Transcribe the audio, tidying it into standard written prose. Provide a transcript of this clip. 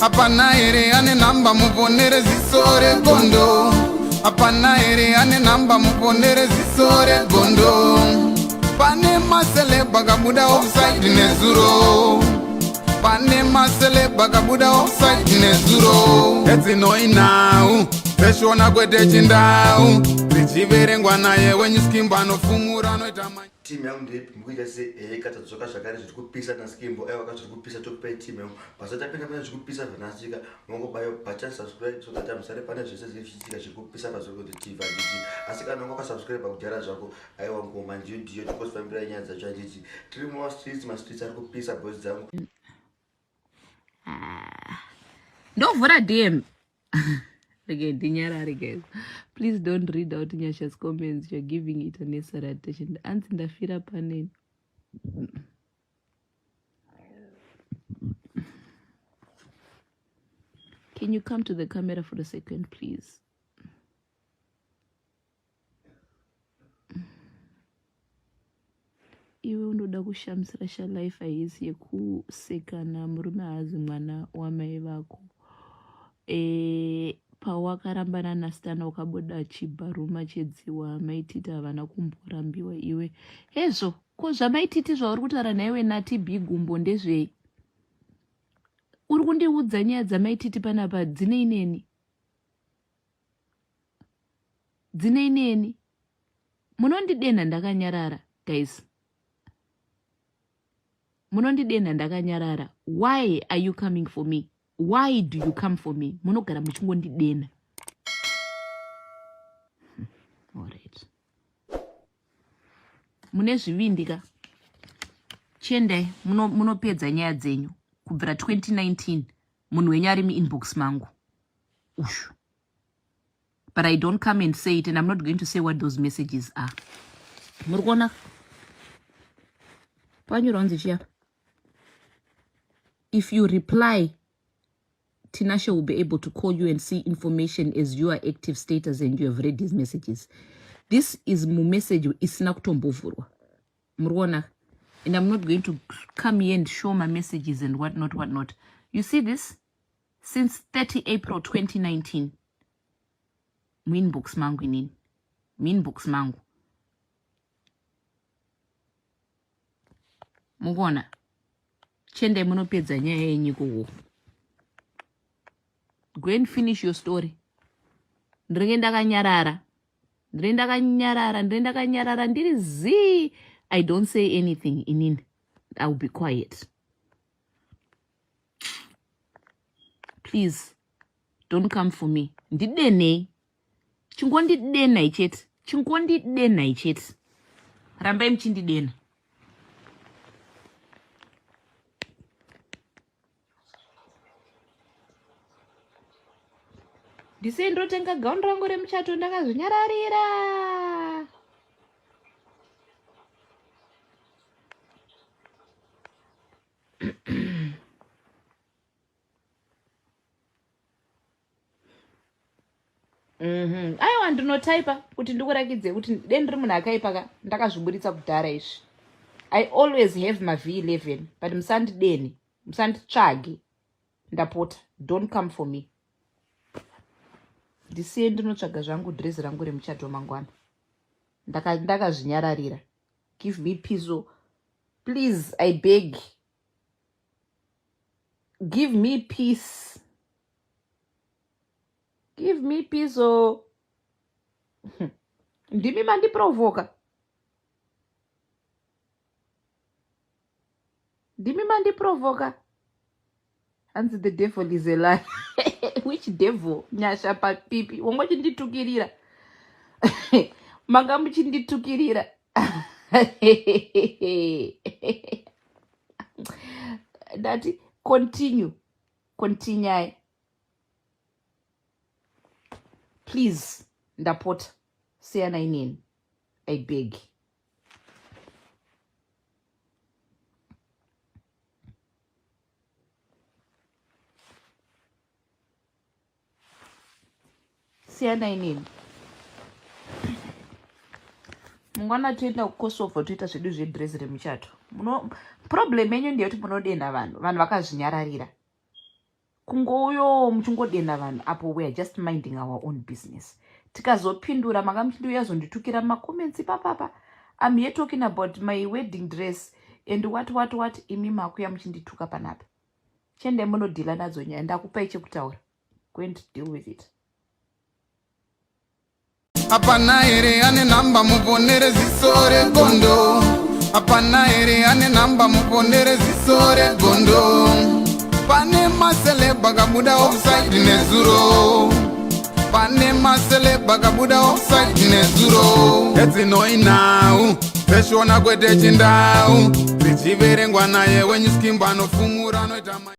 Apana ere ane namba muponere zisore gondo. Apana ere ane namba muponere zisore gondo. Pane masele bagabuda offside nezuro. Pane masele bagabuda offside nezuro. Eti noi now. Peshona kwete chindau. Zichiverengwa naye when you skimba no fumura no itama. Team yangu ndipo mkuja se katadzoka zvakare zvikupisa na skimbo wakati kupisa tokupa team yangu pasata pena pena zvikupisa vanasika ngongo bayo bacha subscribe so that amsare pana zvese zvichitika zvikupisa pazoko kuti TV nditi asika nongo ka subscribe kujara zvako aiwa ngoma ndiyo tikosifambira nyaya dzacho nditi tiri mu streets ari kupisa boys dzangu ndovhura DM. Again, Dinyarari guys. Please don't read out Nyasha's comments. You're giving it unnecessary attention. Antindafira panen. Can you come to the camera for a second, please? Iwe unoda kushamsira shalife ayisi yekusekana murume hazi mwana wamai vako. Pawakarambana nasitana ukabuda achibharuma chedziwa maititi havana kumborambiwa iwe hezvo ko zvamaititi zvauri kutaura naiwe nati bigumbo ndezvei uri kundiudza nyaya dzamaititi panapa dzine ineni munondidena ndakanyarara guys munondidena ndakanyarara. Why are you coming for me? Why do you come for me? Munogara muchingondidena. Alright. Mune zvivindika. Chiendai munopedza nyaya dzenyu kubvira 2019 munhu wenyu ari muinbox mangu. Ushu. But I don't come and say it, and I'm not going to say what those messages are. Muri kuona? Panyoronzi chia. If you reply, Tinashe will be able to call you and see information as your active status and you have read these messages. This is my message isina kutombovurwa. Murona. And I'm not going to come here and show my messages and whatnot. You see this? Since 30 April 2019. Minbox mangu nini? Minbox mangu. Mugona. Chende munopedza nyaya yenyu kuwo. Go and finish your story. Ndrenda kanyarara. Ndiri zi. I don't say anything in. I'll be quiet. Please, don't come for me. Ndidene. Chingondidena ichet. Rambai mchindidena. Ndisendo tenga gauni rangu remuchato ndakazvinyararira. Aiwa ndinotaipa kuti ndikurakidze kuti deni riri munhu akaipa ka ndakazviburitsa kudhara izvi. I always have my V11 but musandideni, musanditsvage. Ndapota, don't come for me. Ndisiye ndinotsvaga zvangu dress rangu remuchato mangwana. Ndakazvinyararira. Give me peace. Please, I beg. Give me peace. Give me peace. Ndimi mandiprovoka. And the devil is a lie. Which devil? Nyasha papipi. Wongochi nditukirira. Manga muchinditukirira. That continue. Continue. Please, ndapota. Siyana inini. I beg. Siyana inini. Mungwana tuenda kukosofa tuita zvedu zvedress remuchato. Problem yenyu ndiyo kuti munodenda vanhu vakazvinyararira. kungoyo muchingodenda vanhu apo we are just minding our own business. Tikazopindura makamupindura yazonditukira makomensi papapa. I'm here talking about my wedding dress and what imi makuya muchindituka panapa. Chende munodhila nadzo nyaya ndakupai chekutaura. Going to deal with it. Apana ere ane namba muponere zisore gondo. Apana ere ane namba muponere zisore gondo. Pane masele bagabuda offside nezuro. Pane masele bagabuda offside nezuro. Eti noi now. Peshona kwete chindau. Zichiverengwa naye when you skimba no fumura no itama.